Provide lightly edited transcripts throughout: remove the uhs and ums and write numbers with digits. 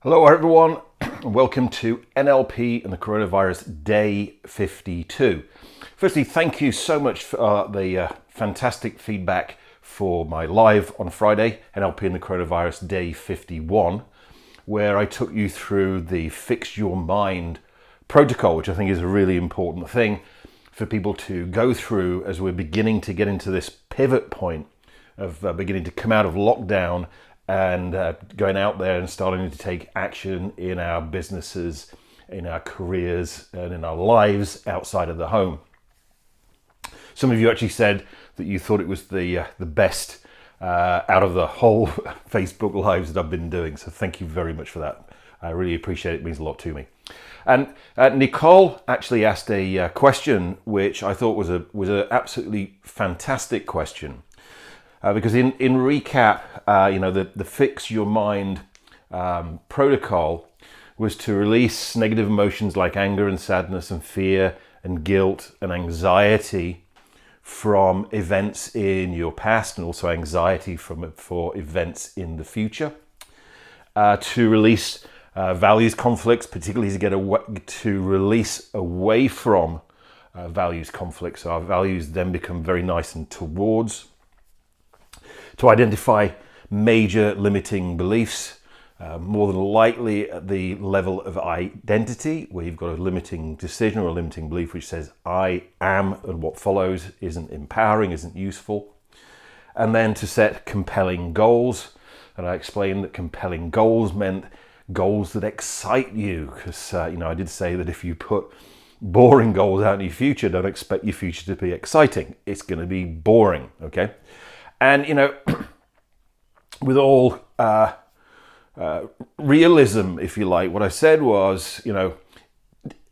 Hello everyone, and welcome to NLP and the Coronavirus Day 52. Firstly, thank you so much for the fantastic feedback for my live on Friday, NLP and the Coronavirus Day 51, where I took you through the Fix Your Mind protocol, which I think is a really important thing for people to go through as we're beginning to get into this pivot point of beginning to come out of lockdown and going out there and starting to take action in our businesses, in our careers, and in our lives outside of the home. Some of you actually said that you thought it was the best out of the whole Facebook Lives that I've been doing. So thank you very much for that. I really appreciate it. It means a lot to me. And Nicole actually asked a question which I thought was a absolutely fantastic question. Because in recap, the Fix Your Mind protocol was to release negative emotions like anger and sadness and fear and guilt and anxiety from events in your past, and also anxiety for events in the future. To release values conflicts, particularly to release away from values conflicts. So our values then become very nice and towards. To identify major limiting beliefs, more than likely at the level of identity, where you've got a limiting decision or a limiting belief which says I am, and what follows isn't empowering, isn't useful. And then to set compelling goals. And I explained that compelling goals meant goals that excite you, because I did say that if you put boring goals out in your future, don't expect your future to be exciting. It's going to be boring, okay? And, with all realism, if you like, what I said was,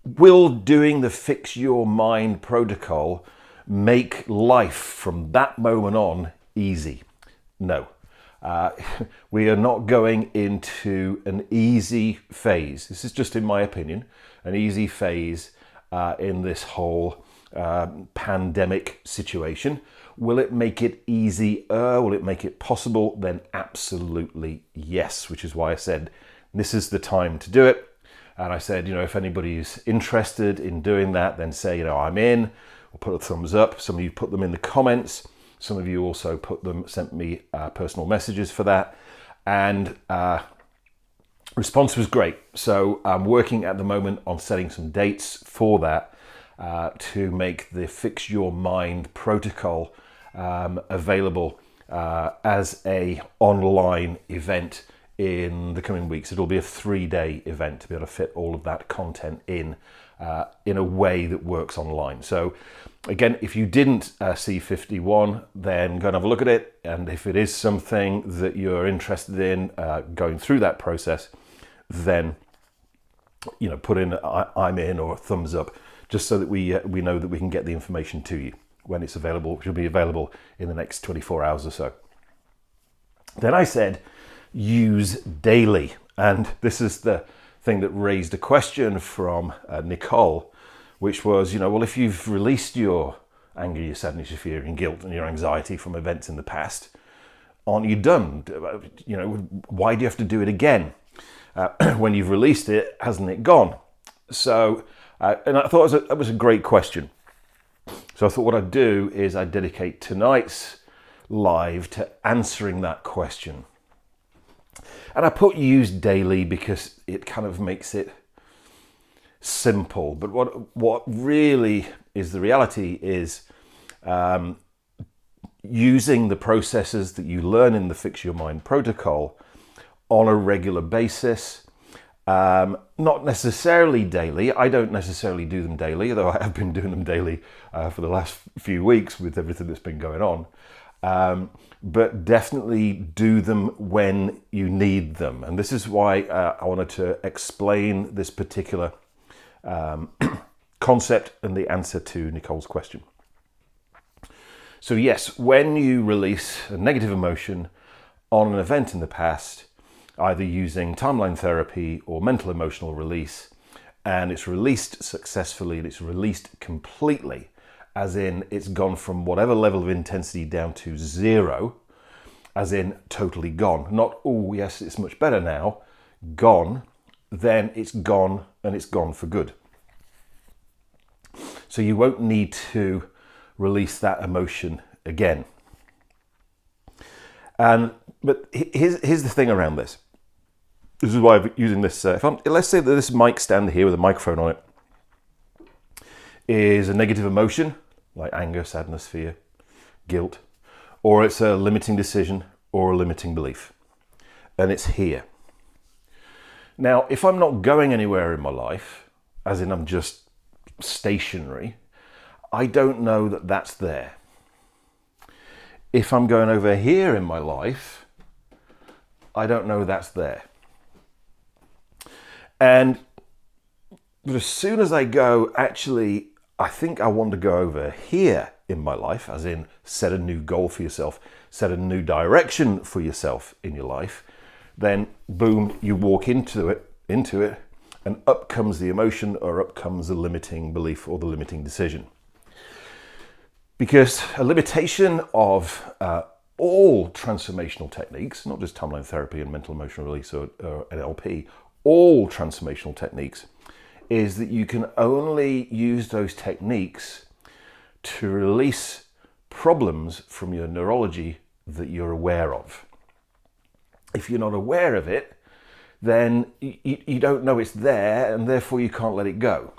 will doing the Fix Your Mind protocol make life from that moment on easy? No. We are not going into an easy phase. This is just, in my opinion, an easy phase in this whole pandemic situation. Will it make it easier? Will it make it possible? Then absolutely yes, which is why I said this is the time to do it. And I said, if anybody is interested in doing that, then say, I'm in, or put a thumbs up. Some of you put them in the comments. Some of you also sent me personal messages for that. And response was great. So I'm working at the moment on setting some dates for that to make the Fix Your Mind protocol available as a online event in the coming weeks. It'll be a 3-day event to be able to fit all of that content in a way that works online. So again, if you didn't see 51, then go and have a look at it. And if it is something that you're interested in going through that process, then put in I'm in or a thumbs up, just so that we know that we can get the information to you when it's available, which will be available in the next 24 hours or so. Then I said, use daily. And this is the thing that raised a question from Nicole, which was, if you've released your anger, your sadness, your fear and guilt and your anxiety from events in the past, aren't you done? Why do you have to do it again? When you've released it, hasn't it gone? So, and I thought that was a great question. So I thought what I'd do is I'd dedicate tonight's live to answering that question. And I put use daily because it kind of makes it simple. But what really is the reality is using the processes that you learn in the Fix Your Mind protocol on a regular basis. Not necessarily daily. I don't necessarily do them daily, though I have been doing them daily for the last few weeks with everything that's been going on. But definitely do them when you need them. And this is why I wanted to explain this particular concept and the answer to Nicole's question. So yes, when you release a negative emotion on an event in the past, either using timeline therapy or mental emotional release, and it's released successfully and it's released completely, as in it's gone from whatever level of intensity down to 0, as in totally gone. Not, oh yes, it's much better now, gone, then it's gone, and it's gone for good. So you won't need to release that emotion again. But here's the thing around this. This is why I'm using this. Let's say that this mic stand here with a microphone on it is a negative emotion, like anger, sadness, fear, guilt, or it's a limiting decision or a limiting belief. And it's here. Now, if I'm not going anywhere in my life, as in I'm just stationary, I don't know that that's there. If I'm going over here in my life, I don't know that's there. But as soon as I go, actually, I think I want to go over here in my life, as in set a new goal for yourself, set a new direction for yourself in your life, then boom, you walk into it, and up comes the emotion, or up comes the limiting belief or the limiting decision. Because a limitation of all transformational techniques, not just timeline therapy and mental emotional release or NLP, all transformational techniques, is that you can only use those techniques to release problems from your neurology that you're aware of. If you're not aware of it, then you don't know it's there, and therefore you can't let it go.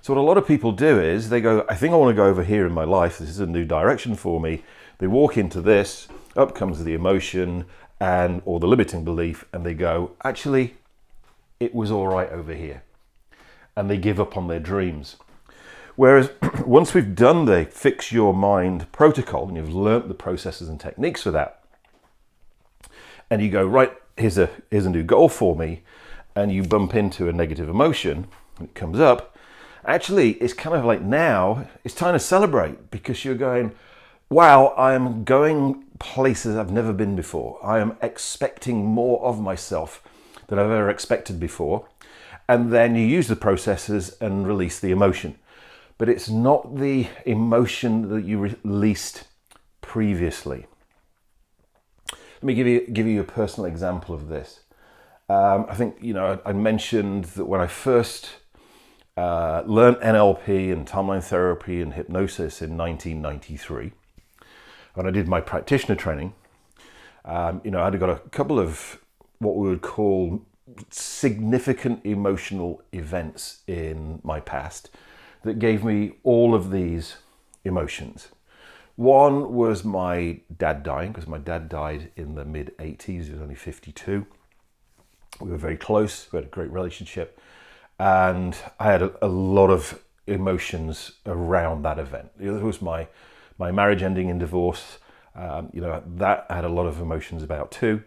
So what a lot of people do is they go, I think I want to go over here in my life. This is a new direction for me. They walk into this, up comes the emotion or the limiting belief, and they go, actually, it was all right over here. And they give up on their dreams. Whereas once we've done the Fix Your Mind protocol, and you've learnt the processes and techniques for that, and you go, right, here's a new goal for me, and you bump into a negative emotion, and it comes up, actually, it's kind of like now, it's time to celebrate, because you're going, wow, I'm going places I've never been before. I am expecting more of myself than I've ever expected before. And then you use the processes and release the emotion. But it's not the emotion that you released previously. Let me give you a personal example of this. I think, I mentioned that when I first learned NLP and timeline therapy and hypnosis in 1993, when I did my practitioner training, I'd got a couple of what we would call significant emotional events in my past that gave me all of these emotions. One was my dad dying, because my dad died in the mid-80s. He was only 52. We were very close. We had a great relationship. And I had a lot of emotions around that event. It was my marriage ending in divorce. That I had a lot of emotions about too.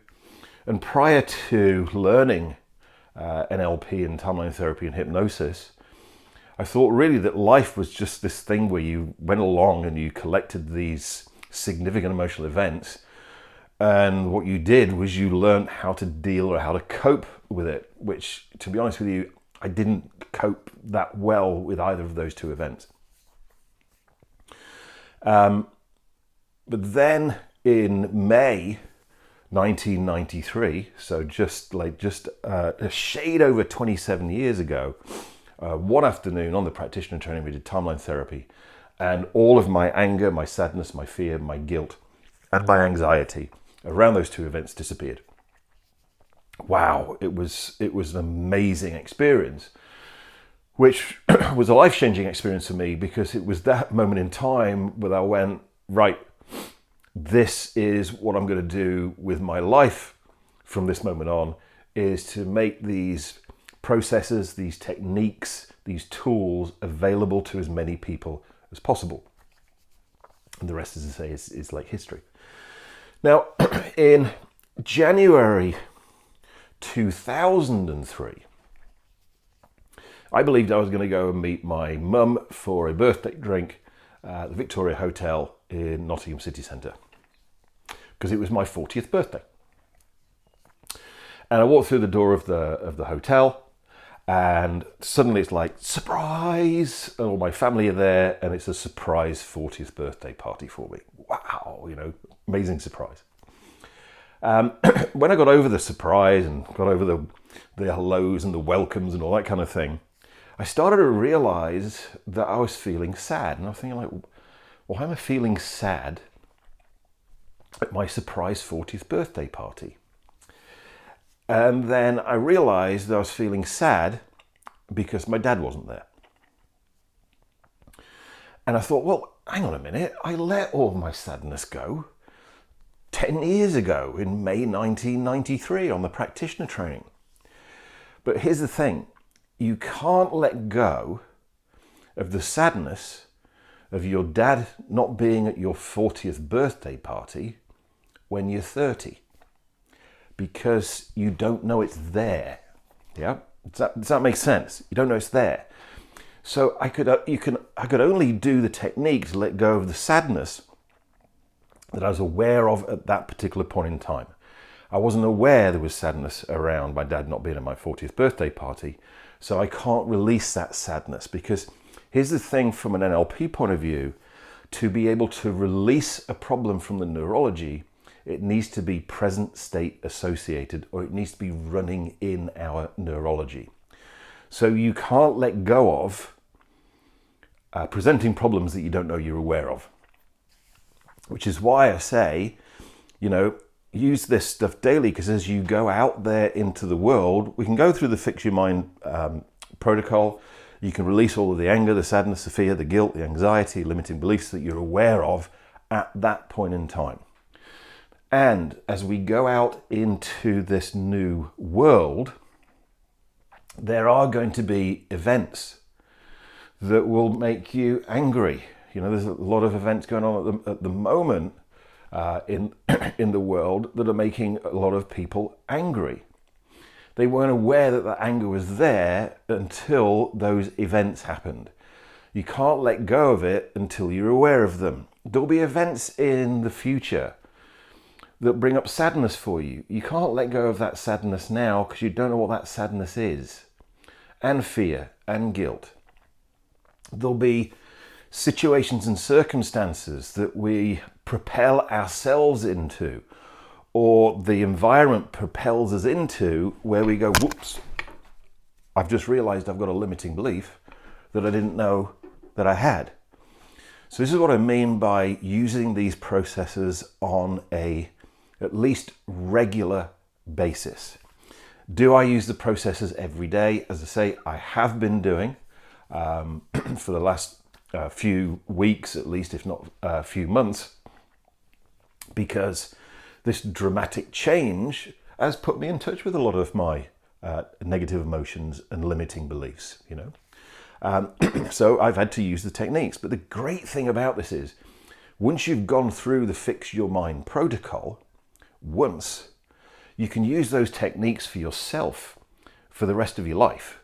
And prior to learning NLP and timeline therapy and hypnosis, I thought really that life was just this thing where you went along and you collected these significant emotional events, and what you did was you learned how to deal or how to cope with it, which, to be honest with you, I didn't cope that well with either of those two events. But then in May 1993, so just a shade over 27 years ago, one afternoon on the practitioner training, we did timeline therapy, and all of my anger, my sadness, my fear, my guilt, and my anxiety around those two events disappeared. Wow, it was an amazing experience, which was a life-changing experience for me, because it was that moment in time where I went, right, this is what I'm going to do with my life from this moment on, is to make these processes, these techniques, these tools available to as many people as possible. And the rest, as I say, is like history. Now, in January 2003, I believed I was going to go and meet my mum for a birthday drink at the Victoria Hotel in Nottingham City Centre, because it was my 40th birthday. And I walked through the door of the hotel, and suddenly it's like, surprise! And all my family are there, and it's a surprise 40th birthday party for me. Wow, amazing surprise. When I got over the surprise and got over the hellos and the welcomes and all that kind of thing, I started to realize that I was feeling sad. And I was thinking like, why am I feeling sad at my surprise 40th birthday party? And then I realized that I was feeling sad because my dad wasn't there. And I thought, well, hang on a minute, I let all my sadness go 10 years ago in May 1993 on the practitioner training. But here's the thing, you can't let go of the sadness of your dad not being at your 40th birthday party when you're 30, because you don't know it's there. Yeah, does that make sense? You don't know it's there. So I could only do the technique to let go of the sadness that I was aware of at that particular point in time. I wasn't aware there was sadness around my dad not being at my 40th birthday party, so I can't release that sadness, because here's the thing from an NLP point of view, to be able to release a problem from the neurology, it needs to be present state associated, or it needs to be running in our neurology. So you can't let go of presenting problems that you don't know you're aware of. Which is why I say, use this stuff daily, because as you go out there into the world, we can go through the Fix Your Mind protocol. You can release all of the anger, the sadness, the fear, the guilt, the anxiety, limiting beliefs that you're aware of at that point in time. And as we go out into this new world, there are going to be events that will make you angry. There's a lot of events going on at the moment in the world that are making a lot of people angry. They weren't aware that the anger was there until those events happened. You can't let go of it until you're aware of them. There'll be events in the future that bring up sadness for you. You can't let go of that sadness now because you don't know what that sadness is. And fear and guilt. There'll be situations and circumstances that we propel ourselves into, or the environment propels us into, where we go, whoops, I've just realized I've got a limiting belief that I didn't know that I had. So this is what I mean by using these processes on a at least regular basis. Do I use the processes every day? As I say, I have been doing for the last few weeks, at least, if not a few months, because this dramatic change has put me in touch with a lot of my negative emotions and limiting beliefs, So I've had to use the techniques. But the great thing about this is, once you've gone through the Fix Your Mind protocol, you can use those techniques for yourself for the rest of your life.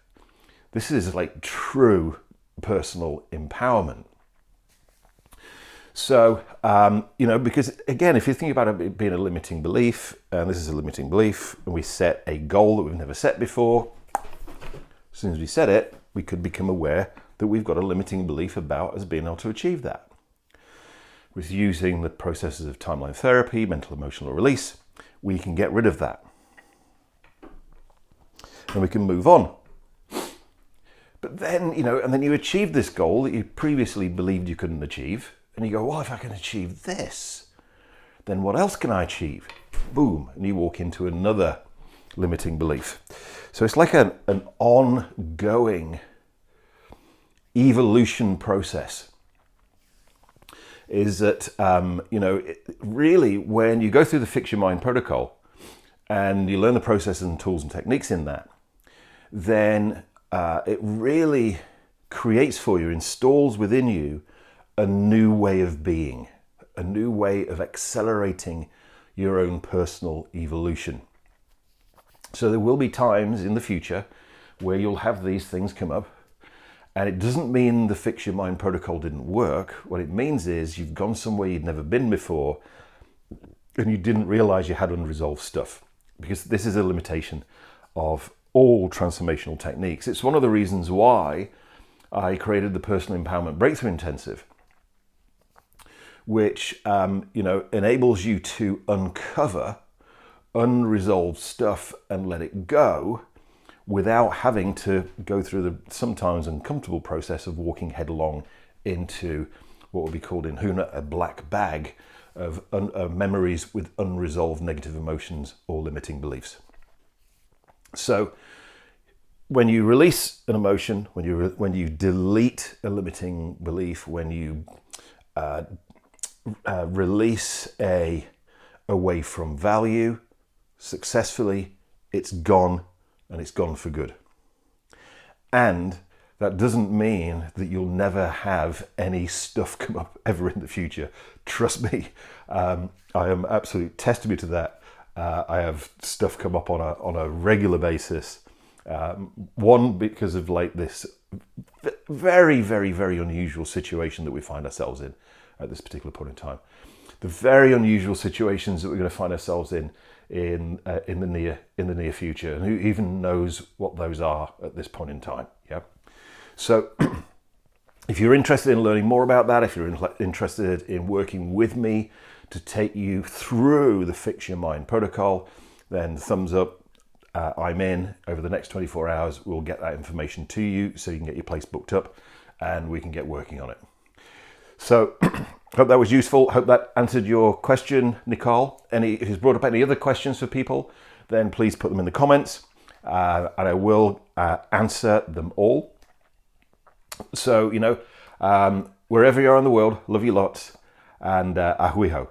This is like true personal empowerment. So, because again, if you think about it being a limiting belief, and this is a limiting belief, and we set a goal that we've never set before, as soon as we set it, we could become aware that we've got a limiting belief about us being able to achieve that. With using the processes of timeline therapy, mental emotional release, we can get rid of that. And we can move on. But then, and then you achieve this goal that you previously believed you couldn't achieve. And you go, well, if I can achieve this, then what else can I achieve? Boom. And you walk into another limiting belief. So it's like an ongoing evolution process. Is that, really when you go through the Fix Your Mind protocol and you learn the processes and tools and techniques in that, then it really creates for you, installs within you a new way of being, a new way of accelerating your own personal evolution. So there will be times in the future where you'll have these things come up. And it doesn't mean the Fix Your Mind protocol didn't work. What it means is you've gone somewhere you'd never been before and you didn't realize you had unresolved stuff, because this is a limitation of all transformational techniques. It's one of the reasons why I created the Personal Empowerment Breakthrough Intensive, which enables you to uncover unresolved stuff and let it go without having to go through the sometimes uncomfortable process of walking headlong into what would be called in Huna a black bag of memories with unresolved negative emotions or limiting beliefs. So when you release an emotion, when you delete a limiting belief, when you release a away from value successfully, it's gone, and it's gone for good. And that doesn't mean that you'll never have any stuff come up ever in the future. Trust me, I am absolute testimony to that. I have stuff come up on a regular basis. One, because of like this very, very, very unusual situation that we find ourselves in at this particular point in time. The very unusual situations that we're going to find ourselves in the near future, and who even knows what those are at this point in time. Yeah. So if you're interested in learning more about that, if you're interested in working with me to take you through the Fix Your Mind protocol, then thumbs up. I'm in. Over the next 24 hours, we'll get that information to you so you can get your place booked up and we can get working on it. So hope that was useful. Hope that answered your question, Nicole. If it's brought up any other questions for people, then please put them in the comments and I will answer them all. So, wherever you are in the world, love you lots, and ahui ho.